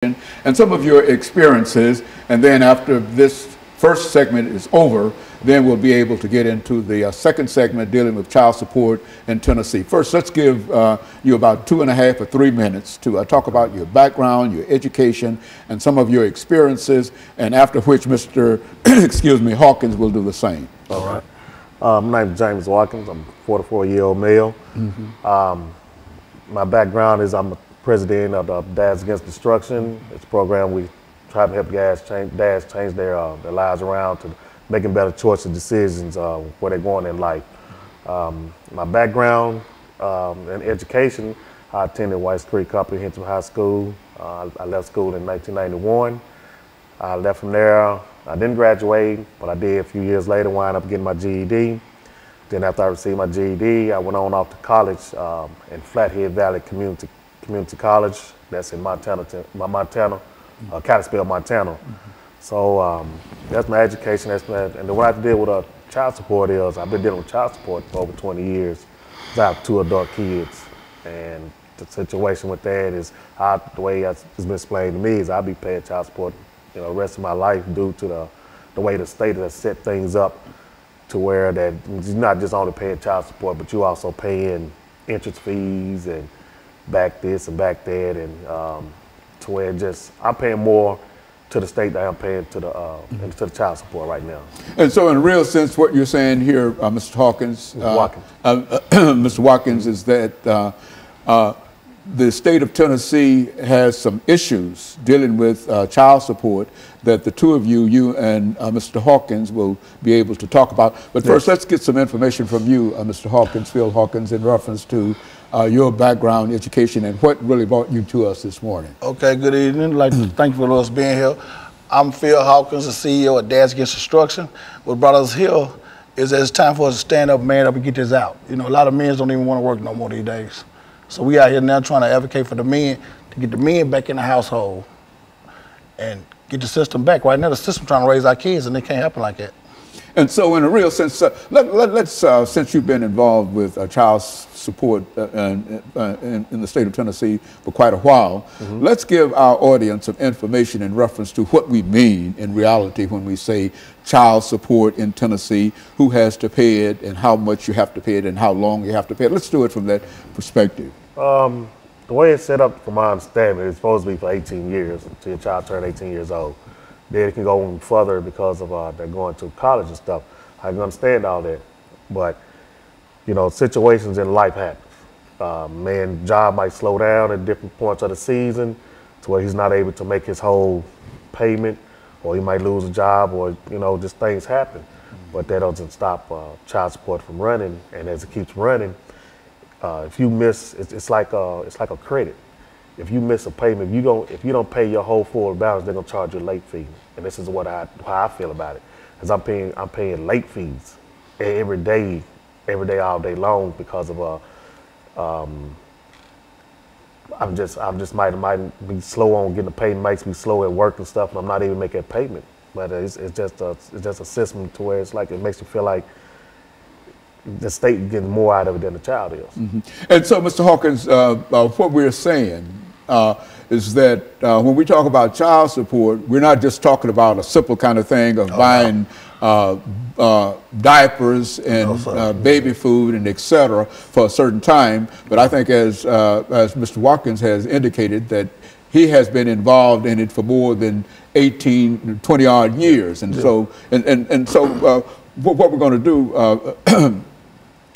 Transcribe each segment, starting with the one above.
and some of your experiences, and then after this first segment is over, then we'll be able to get into the second segment dealing with child support in Tennessee. First, let's give you about 2.5 or 3 minutes to talk about your background, your education, and some of your experiences, and after which Mr. Hawkins will do the same. All right. My name is JWatkins. I'm a 44-year-old male. My background is I'm a president of the Dads Against Destruction. It's a program we try to help dads change their lives around to making better choices and decisions where they're going in life. My background in education, I attended White Creek Comprehensive High School. I left school in 1991. I left from there. I didn't graduate, but I did a few years later, wind up getting my GED. Then after I received my GED, I went on off to college in Flathead Valley Community College. That's in Montana, Kalispell, Montana. So that's my education. And then what I did with child support is I've been dealing with child support for over 20 years. I have 2 adult kids, and the situation with that is the way it's been explained to me is I'll be paying child support, the rest of my life due to the way the state has set things up to where that you're not just only paying child support, but you also paying interest fees and back this and back that, and to where I'm paying more to the state than I'm paying to the child support right now. And so in a real sense, what you're saying here, Mr. Hawkins, Mr. Watkins, is that the state of Tennessee has some issues dealing with child support that the two of you and Mr. Hawkins will be able to talk about. But first, let's get some information from you, Mr. Hawkins, Phil Hawkins, in reference to your background, education, and what really brought you to us this morning. Okay, good evening. I'd like to thank you for us being here. I'm Phil Hawkins, the CEO of Dads Against Destruction. What brought us here is that it's time for us to stand up, man up, and get this out. A lot of men don't even want to work no more these days. So we out here now trying to advocate for the men, to get the men back in the household and get the system back. Right now, the system trying to raise our kids, and it can't happen like that. And so in a real sense, let's since you've been involved with child support in the state of Tennessee for quite a while, let's give our audience some information in reference to what we mean in reality when we say child support in Tennessee, who has to pay it and how much you have to pay it and how long you have to pay it. Let's do it from that perspective. The way it's set up, from my understanding, it's supposed to be for 18 years until your child turns 18 years old. Then it can go even further because of they're going to college and stuff. I can understand all that, but situations in life happen. Man's job might slow down at different points of the season to where he's not able to make his whole payment, or he might lose a job, or just things happen. But that doesn't stop child support from running, and as it keeps running, if you miss, it's like a credit. If you miss a payment, if you don't pay your whole full balance, they're gonna charge you a late fee. And this is how I feel about it, because I'm paying late fees every day, all day long, because of I'm just might be slow on getting the payment, makes me slow at work and stuff, and I'm not even making a payment. But it's just a system to where it's like it makes you feel like the state getting more out of it than the child is. And so, Mr. Hawkins, what we're saying is that when we talk about child support, we're not just talking about a simple kind of thing of buying diapers and baby food and et cetera for a certain time. But I think as Mr. Watkins has indicated, that he has been involved in it for more than 18, 20 odd years. And so, what we're going to do,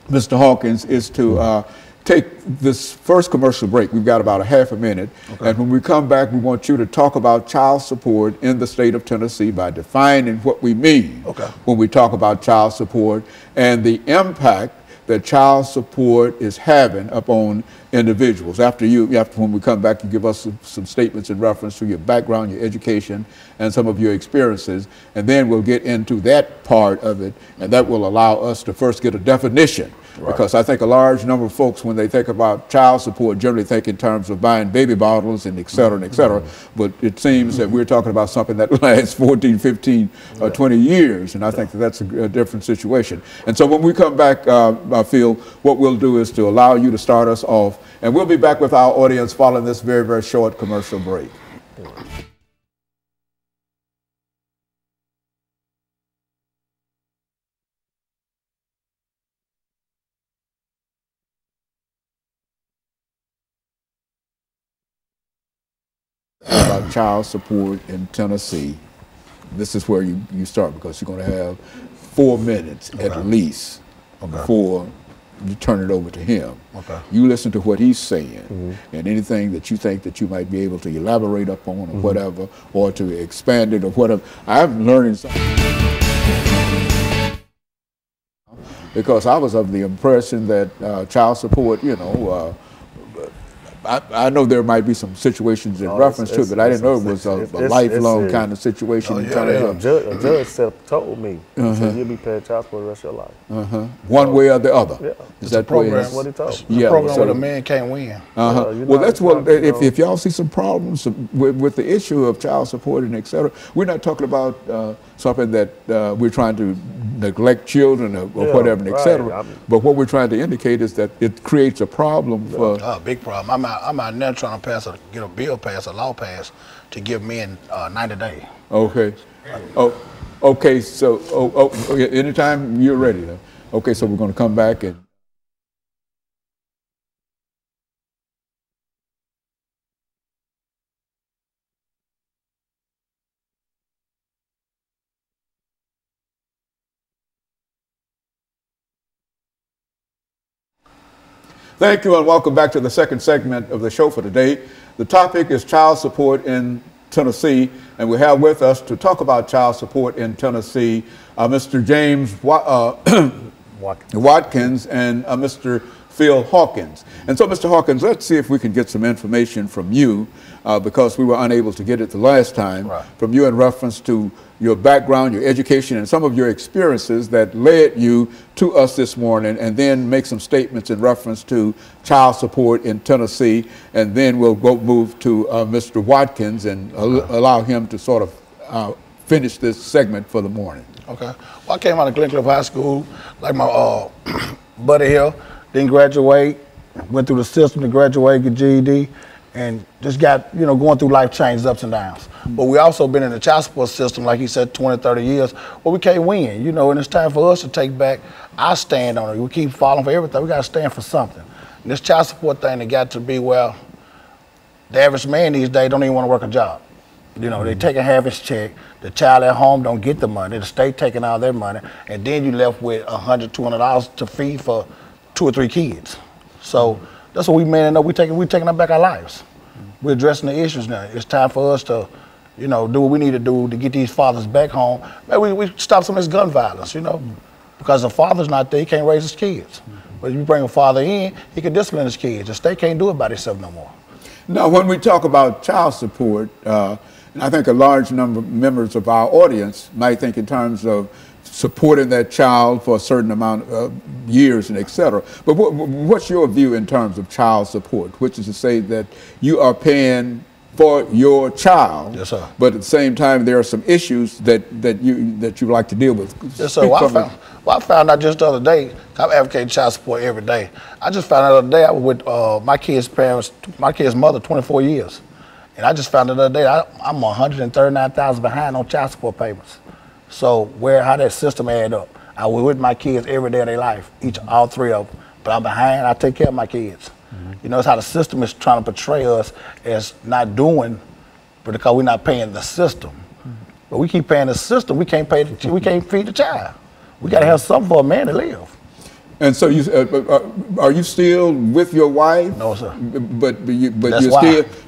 Mr. Hawkins, is to take this first commercial break. We've got about a half a minute. And when we come back, we want you to talk about child support in the state of Tennessee by defining what we mean when we talk about child support and the impact that child support is having upon individuals. When we come back, you give us some statements in reference to your background, your education, and some of your experiences, and then we'll get into that part of it, and that will allow us to first get a definition. Because I think a large number of folks, when they think about child support, generally think in terms of buying baby bottles and et cetera and et cetera. But it seems that we're talking about something that lasts 14, 15, 20 years. And I think that's a different situation. And so when we come back, Phil, what we'll do is to allow you to start us off. And we'll be back with our audience following this very, very short commercial break. About child support in Tennessee. This is where you start, because you're going to have 4 minutes at least before you turn it over to him. You listen to what he's saying, and anything that you think that you might be able to elaborate upon or whatever, or to expand it or whatever. I'm learning something, because I was of the impression that child support, you know, I know there might be some situations in reference to it, but I didn't know it was a lifelong kind of situation. A judge told me, he said, you'll be paying child support the rest of your life. One way or the other. Yeah. Is that program? What he told me. Yeah, program where the man can't win. Well, that's what, if y'all see some problems with the issue of child support and et cetera, we're not talking about something that we're trying to neglect children or whatever, and et cetera. But what we're trying to indicate is that it creates a problem for... big problem. I'm out now trying to get a bill passed, a law passed, to give men 90 days. Okay. Okay, so anytime you're ready. Then. Okay, so we're going to come back and... Thank you, and welcome back to the second segment of the show for today. The topic is child support in Tennessee, and we have with us to talk about child support in Tennessee, Mr. James Watkins and Mr. Phil Hawkins. And so, Mr. Hawkins, let's see if we can get some information from you, because we were unable to get it the last time, from you in reference to your background, your education, and some of your experiences that led you to us this morning, and then make some statements in reference to child support in Tennessee, and then we'll move to Mr. Watkins and allow him to sort of finish this segment for the morning. Okay. Well, I came out of Glencliff High School, like my buddy here, didn't graduate, went through the system to graduate, get GED, and just got, you know, going through life changes, ups and downs. But we also been in the child support system, like he said, 20, 30 years, where we can't win, you know, and it's time for us to take back our stand on it. We keep falling for everything. We got to stand for something. And this child support thing, it got to be, well, the average man these days don't even want to work a job. You know, they taking half his check, the child at home don't get the money, the state taking all their money, and then you left with $100, $200 to feed for 2 or 3 kids. So that's what we man up. We taking back our lives. We're addressing the issues now. It's time for us to, you know, do what we need to do to get these fathers back home. Maybe we stop some of this gun violence, you know, because the father's not there, he can't raise his kids. But if you bring a father in, he can discipline his kids. The state can't do it by itself no more. Now, when we talk about child support, and I think a large number of members of our audience might think in terms of supporting that child for a certain amount of years and et cetera. But what's your view in terms of child support, which is to say that you are paying for your child, yes, sir, but at the same time there are some issues that you like to deal with? Yes, sir. Well, I found out just the other day, I'm advocating child support every day. I just found out the other day I was with my kid's parents, my kid's mother, 24 years. And I just found out the other day I'm $139,000 behind on child support payments. So how that system add up? I was with my kids every day of their life, all 3 of them. But I'm behind, I take care of my kids. You know, it's how the system is trying to portray us as not doing, but because we're not paying the system. But we keep paying the system, we can't we can't feed the child. We got to have something for a man to live. And so are you still with your wife? No, sir.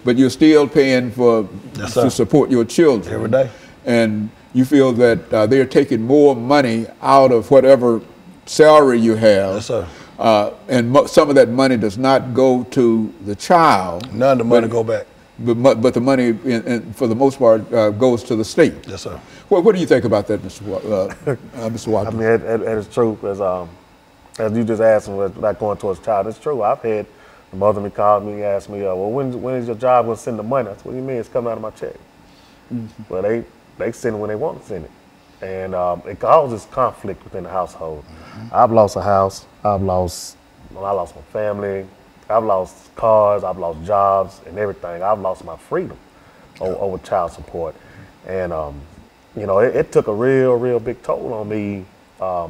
But you're still paying for to support your children every day. And you feel that they're taking more money out of whatever salary you have. Yes, sir. And some of that money does not go to the child. None of the money go back. But the money, for the most part, goes to the state. Yes, sir. What do you think about that, Mr. Watkins? I mean, it's true. As you just asked me about going towards child, it's true. I've had the mother me called me and asked me, well, when is your job going to send the money? I said, what do you mean? It's coming out of my check. Well, they send it when they want to send it. And it causes conflict within the household. I've lost a house. I lost my family. I've lost cars. I've lost jobs and everything. I've lost my freedom. over child support. And, you know, it took a real big toll on me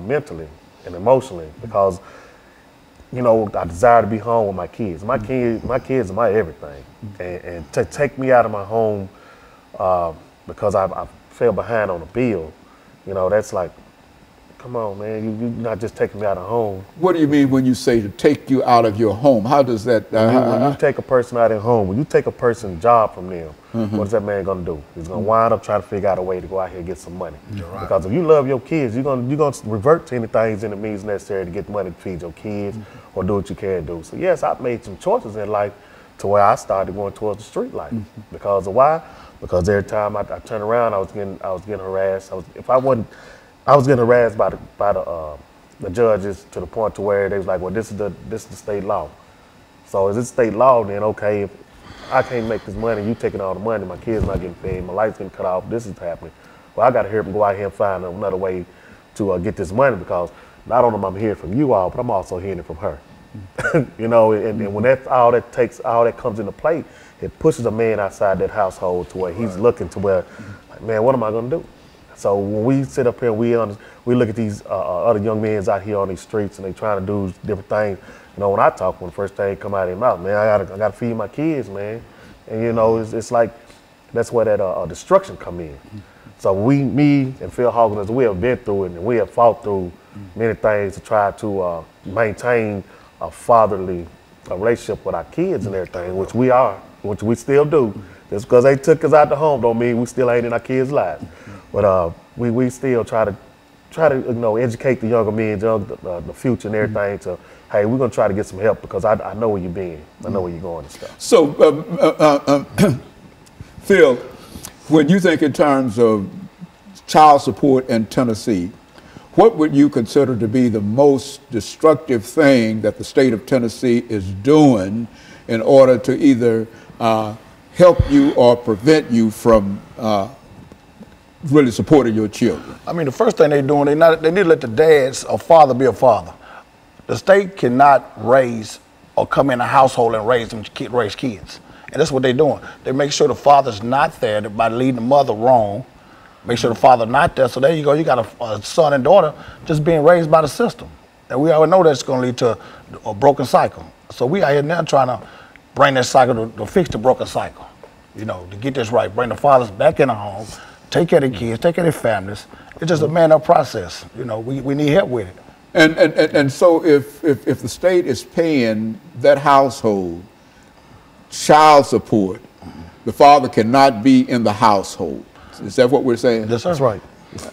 mentally and emotionally because, you know, I desire to be home with my kids. My kids are my everything. And to take me out of my home because I fell behind on a bill, you know, that's like, come on, man, you're not just taking me out of home. What do you mean when you say to take you out of your home? How does that? When you take a person out of home, when you take a person's job from them, what is that man gonna do? He's gonna wind up trying to figure out a way to go out here and get some money. Right. Because if you love your kids, you're gonna revert to anything and the means necessary to get money to feed your kids or do what you can do. So yes, I've made some choices in life to where I started going towards the street life. Because of why? Because every time I turned around, I was getting harassed. I was getting harassed by the judges to the point to where they was like, well, this is the state law. So is it state law? Then okay, if I can't make this money, you taking all the money, my kids not getting paid, my lights getting cut off, this is happening. Well, I got to hurry up and go out here and find another way to get this money because not only am I hearing from you all, but I'm also hearing it from her. You know, and when that's all that comes into play, it pushes a man outside that household to where he's looking to where, like, man, what am I gonna do? So when we sit up here, we look at these other young men out here on these streets and they trying to do different things. You know, when I talk, when the first thing come out of their mouth, man, I gotta feed my kids, man. And you know, it's like that's where that destruction come in. So me and PHawkins, we have been through it and we have fought through many things to try to maintain a fatherly relationship with our kids and everything, which we still do. Just because they took us out the home don't mean we still ain't in our kids' lives. But we still try to you know, educate the younger men, the future and everything to, hey, we're gonna try to get some help because I know where you've been, I know where you're going and stuff. So, Phil, when you think in terms of child support in Tennessee, what would you consider to be the most destructive thing that the state of Tennessee is doing in order to either help you or prevent you from really supporting your children? I mean, the first thing they're doing, they need to let the dads or father be a father. The state cannot raise or come in a household and raise kids. And that's what they're doing. They make sure the father's not there by leading the mother wrong. Make sure the father not there. So there you go. You got a son and daughter just being raised by the system. And we already know that's going to lead to a broken cycle. So we out here now trying to bring that cycle to fix the broken cycle. You know, to get this right, bring the fathers back in the home, take care of the kids, take care of their families. It's just a man-up process. You know, we need help with it. And so if the state is paying that household child support, the father cannot be in the household. Is that what we're saying? That's right.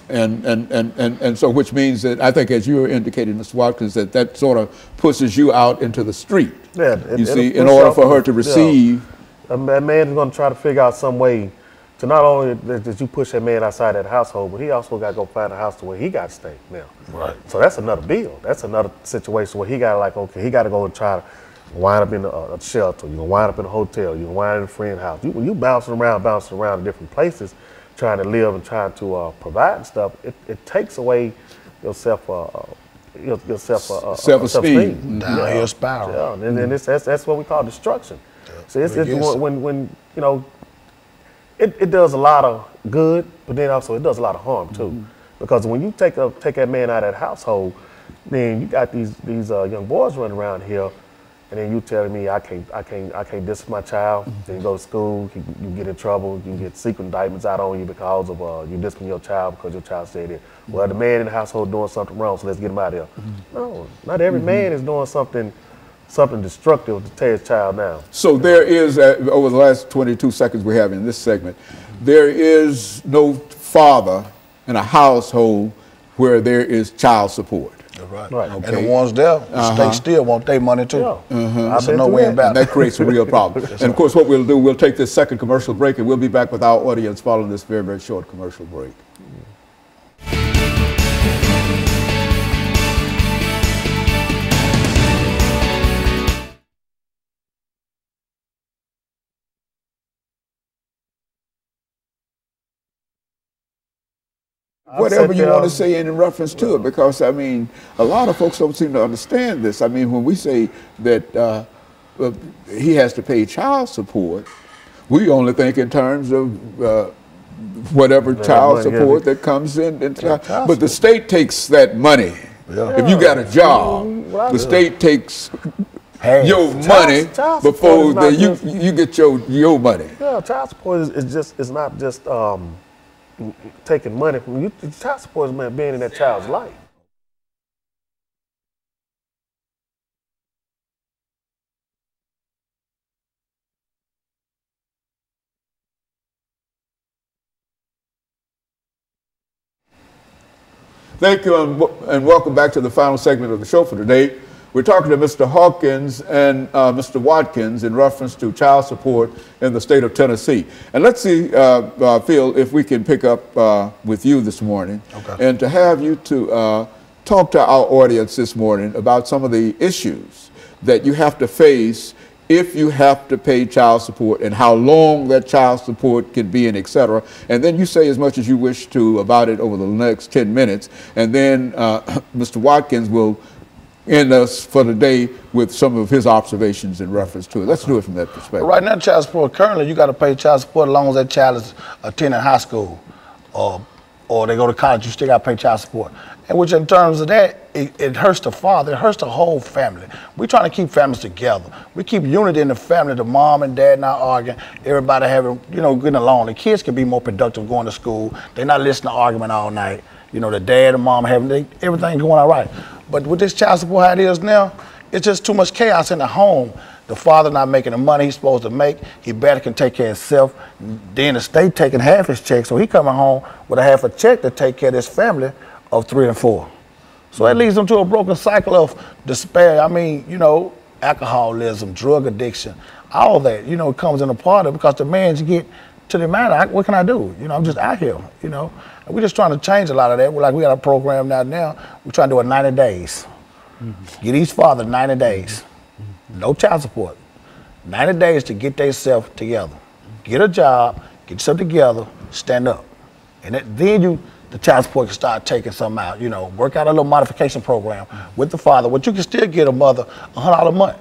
And so which means that I think, as you were indicating, Mr. Watkins, that sort of pushes you out into the street. Yeah, you see, in order for her to receive. A man is going to try to figure out some way to not only that you push that man outside that household, but he also got to go find a house to where he got to stay now. Right. So that's another bill. That's another situation where he got to, like, okay, he got to go and try to wind up in a shelter. You're going to wind up in a hotel. You're going to wind up in a friend's house. When you bouncing around in different places, trying to live and trying to provide and stuff, it takes away your self-esteem. Downhill spiral. Yeah, and that's what we call destruction. Yeah. So it's when you know, it does a lot of good, but then also it does a lot of harm too. Because when you take that man out of that household, then you got these young boys running around here. And then you telling me I can't discipline my child. Then you go to school, you get in trouble, you get secret indictments out on you because of you discipline your child because your child stayed there. Well, the man in the household doing something wrong, so let's get him out of there. No, not every man is doing something destructive to tear his child down. So there is, over the last 22 seconds we have in this segment, there is no father in a household where there is child support. Right. Okay. And the ones there, the state still want their money too. Yeah. So no way about it. And that creates a real problem. And of course, what we'll do, we'll take this second commercial break, and we'll be back with our audience following this very, very short commercial break. Whatever you want to say in reference to it, because I mean, a lot of folks don't seem to understand this. I mean, when we say that he has to pay child support, We only think in terms of whatever child support that comes in. But the state takes that money. Yeah. If you got a job, the state takes your money before you get your money. Yeah, child support is not just taking money from you. Child support is being in that child's life. Thank you, and welcome back to the final segment of the show for today. We're talking to Mr. Hawkins and Mr. Watkins in reference to child support in the state of Tennessee. And let's see, Phil, if we can pick up with you this morning, and to have you to talk to our audience this morning about some of the issues that you have to face if you have to pay child support, and how long that child support can be, and et cetera. And then you say as much as you wish to about it over the next 10 minutes. And then Mr. Watkins will end us for the day with some of his observations in reference to it. Let's do it from that perspective. Right now, child support, currently you got to pay child support as long as that child is attending high school or they go to college, you still got to pay child support. And which in terms of that, it hurts the father, it hurts the whole family. We're trying to keep families together. We keep unity in the family, the mom and dad not arguing, everybody having, getting along. The kids can be more productive going to school. They're not listening to argument all night. The dad and mom having, everything going all right. But with this child support, how it is now, it's just too much chaos in the home. The father not making the money he's supposed to make. He better can take care of himself. Then the state taking half his check, so he coming home with a half a check to take care of this family of 3 and 4. So that leads them to a broken cycle of despair. I mean, alcoholism, drug addiction, all that, comes in a part of it because the man get to the man, what can I do? I'm just out here, And we're just trying to change a lot of that. We got a program now. We're trying to do it 90 days. Get each father 90 days. No child support. 90 days to get themselves together. Get a job, get yourself together, stand up. And then the child support can start taking something out, work out a little modification program with the father. What you can still get a mother $100 a month.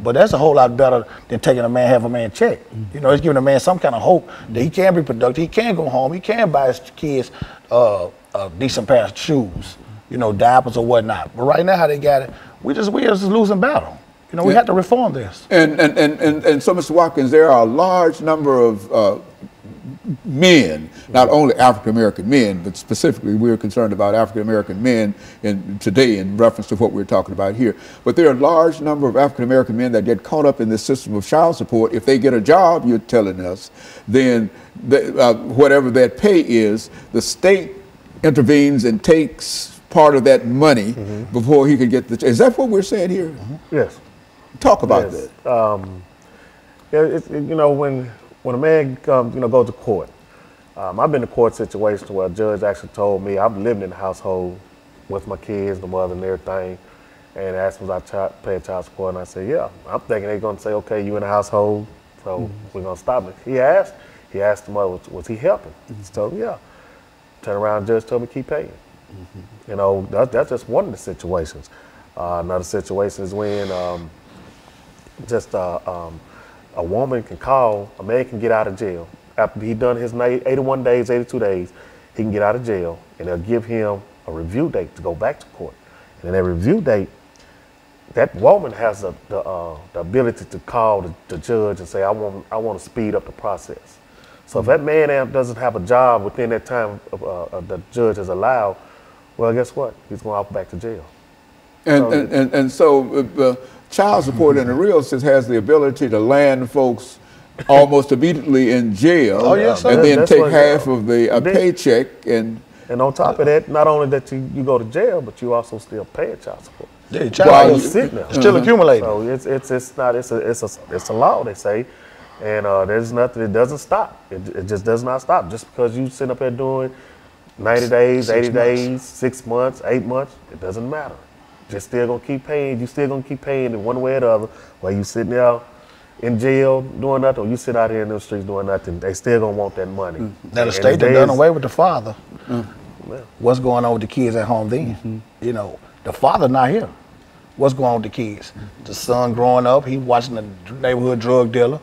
But that's a whole lot better than taking a man half a man check. It's giving a man some kind of hope that he can be productive, he can go home, he can buy his kids a decent pair of shoes, diapers or whatnot. But right now how they got it, we just losing battle. We have to reform this. And so, Mr. Watkins, there are a large number of men, not only African-American men, but specifically we're concerned about African-American men today in reference to what we're talking about here. But there are a large number of African-American men that get caught up in this system of child support. If they get a job, you're telling us, then whatever that pay is, the state intervenes and takes part of that money before he can get the. Is that what we're saying here? Yes. Talk about that. When a man goes to court, I've been in a court situation where a judge actually told me, I'm living in the household with my kids, the mother and everything, and asked me if I pay child support, and I said, yeah. I'm thinking they're going to say, okay, you in the household, so we're going to stop it. He asked the mother, was he helping? He told me, yeah. Turn around, the judge told me keep paying. That's just one of the situations. Another situation is when a woman can call, a man can get out of jail. After he done his 81 days, 82 days, he can get out of jail, and they'll give him a review date to go back to court. And in that review date, that woman has the ability to call the judge and say, I want to speed up the process. So if that man doesn't have a job within that time the judge has allowed, well, guess what? He's going off back to jail. So child support in the real sense has the ability to land folks almost immediately in jail, and then take half of the paycheck. And on top of that, not only that you go to jail, but you also still pay child support. Yeah, child support still accumulating. So it's a law, they say, and there's nothing. It doesn't stop. It just does not stop. Just because you sit up there doing 90 days, 80 days, 6 months, 8 months, it doesn't matter. You're still gonna keep paying. You're still gonna keep paying in one way or the other. While you sitting there in jail doing nothing, or you sit out here in the streets doing nothing, they still gonna want that money. Now the state done away with the father. What's going on with the kids at home then? The father not here. What's going on with the kids? The son growing up, he watching the neighborhood drug dealer.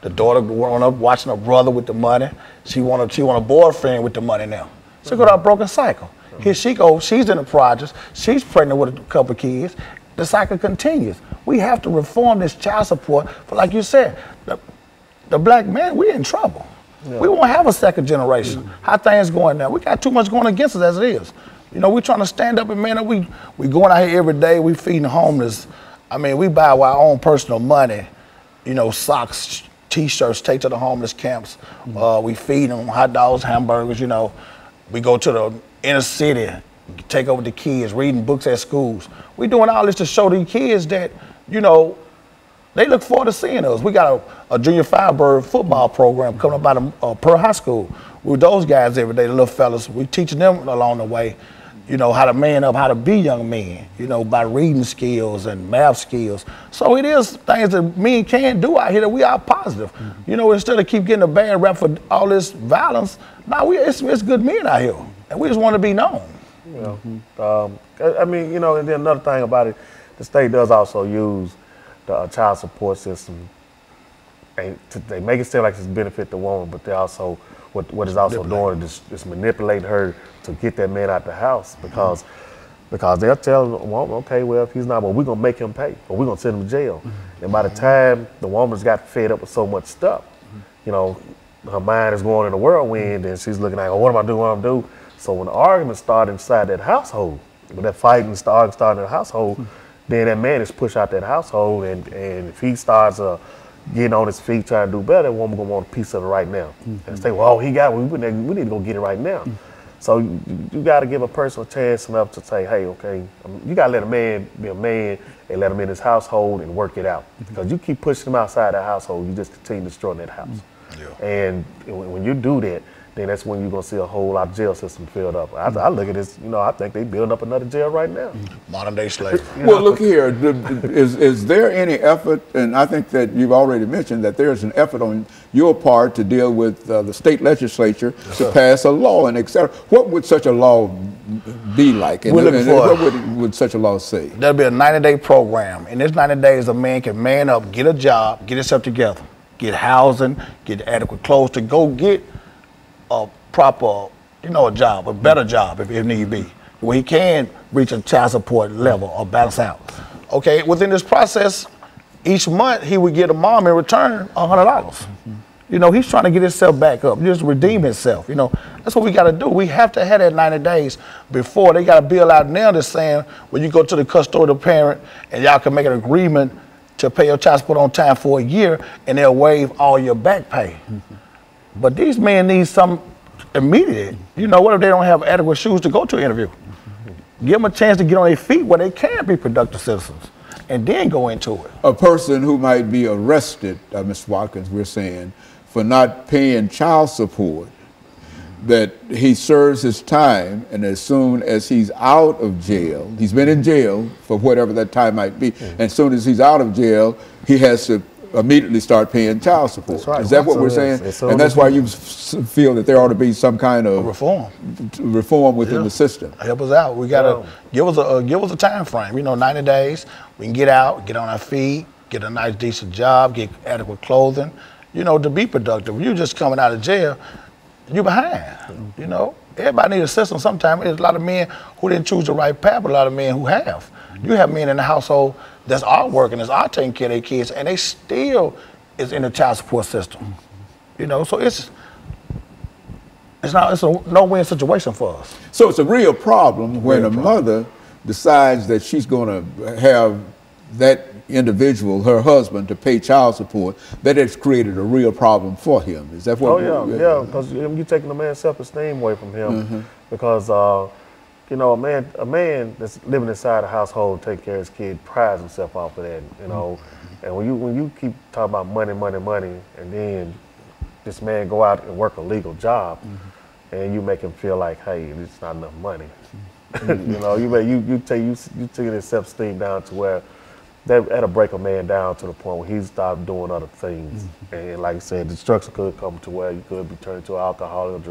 The daughter growing up watching her brother with the money. She want a boyfriend with the money now. She go down a broken cycle. Here she goes, she's in the projects, she's pregnant with a couple of kids. The cycle continues. We have to reform this child support. But like you said, the black man, we're in trouble. Yeah. We won't have a second generation. How things going now? We got too much going against us as it is. You know, we're trying to stand up and man up. We going out here every day, we feeding the homeless. I mean, we buy our own personal money, you know, socks, T-shirts, take to the homeless camps. We feed them hot dogs, hamburgers, you know. We go to the inner city, take over the kids, reading books at schools. We doing all this to show these kids that, you know, they look forward to seeing us. We got a junior Firebird football program coming up out of Pearl High School. We're with those guys every day, the little fellas. We teaching them along the way, you know, how to man up, how to be young men, you know, by reading skills and math skills. So it is things that men can do out here that we are positive. You know, instead of keep getting a bad rap for all this violence, it's good men out here, and we just want to be known. You know, I mean, you know, and then another thing about it, the state does also use the child support system. They make it seem like it's benefit the woman, but they also, what is also doing is manipulating her to get that man out the house because they'll tell the woman, okay, well, if he's not, well, we're going to make him pay or we're going to send him to jail. And by the time the woman's got fed up with so much stuff, you know, her mind is going in a whirlwind and she's looking like, oh, what am I doing, what am I doing? So when the arguments start inside that household, when that fighting starts in the household, then that man is pushed out that household, and if he starts getting on his feet trying to do better, that woman gonna want a piece of it right now. And say, well, he got it, we need to go get it right now. So you got to give a person a chance enough to say, hey, okay, you got to let a man be a man and let him in his household and work it out. Because you keep pushing him outside the household, you just continue destroying that house. And when you do that, then that's when you're going to see a whole lot of jail system filled up. I look at this, you know, I think they building up another jail right now. Modern day slavery. Well, look here, is there any effort, and I think that you've already mentioned that there's an effort on your part to deal with the state legislature to pass a law and et cetera. What would such a law be like? And, what would such a law say? There'll be a 90-day program. In this 90 days, a man can man up, get a job, get himself together, get housing, get adequate clothes to go get a proper, you know, a job, a better job if need be, where he can reach a child support level or balance out. Okay, within this process, each month he would get a mom in return $100. You know, he's trying to get himself back up, just redeem himself. You know, that's what we got to do. We have to have that 90 days before. They got a bill out now that's saying when you go to the custodial parent and y'all can make an agreement to pay your child support on time for a year and they'll waive all your back pay. But these men need some immediate. You know, what if they don't have adequate shoes to go to an interview? Give them a chance to get on their feet where they can be productive citizens and then go into it. A person who might be arrested, Mr. Watkins, we're saying, for not paying child support, that he serves his time, and as soon as he's out of jail, he's been in jail for whatever that time might be, and as soon as he's out of jail, he has to immediately start paying child support. That's right. Is that what we're saying? And that's why you feel that there ought to be some kind of reform within the system. Help us out. We gotta give us a time frame. You know, 90 days. We can get out, get on our feet, get a nice decent job, get adequate clothing. You know, to be productive. You just coming out of jail, you behind. You know, everybody needs assistance. Sometimes there's a lot of men who didn't choose the right path, but a lot of men who have. You have men in the household that's all working, that's all taking care of their kids, and they still is in the child support system. You know, so it's a no-win situation for us. So it's a real problem when a mother decides that she's going to have that individual, her husband, to pay child support, that it's created a real problem for him. Is that what? Oh yeah, because you're taking the man's self-esteem away from him, because you know, a man that's living inside a household, taking care of his kid, prides himself off of that. You know, and when you keep talking about money, and then this man go out and work a legal job, and you make him feel like, hey, it's not enough money. You know, you taking his self-esteem down to where that'll break a man down to the point where he stopped doing other things. And like I said, destruction could come to where you could be turned to an alcoholic or drug.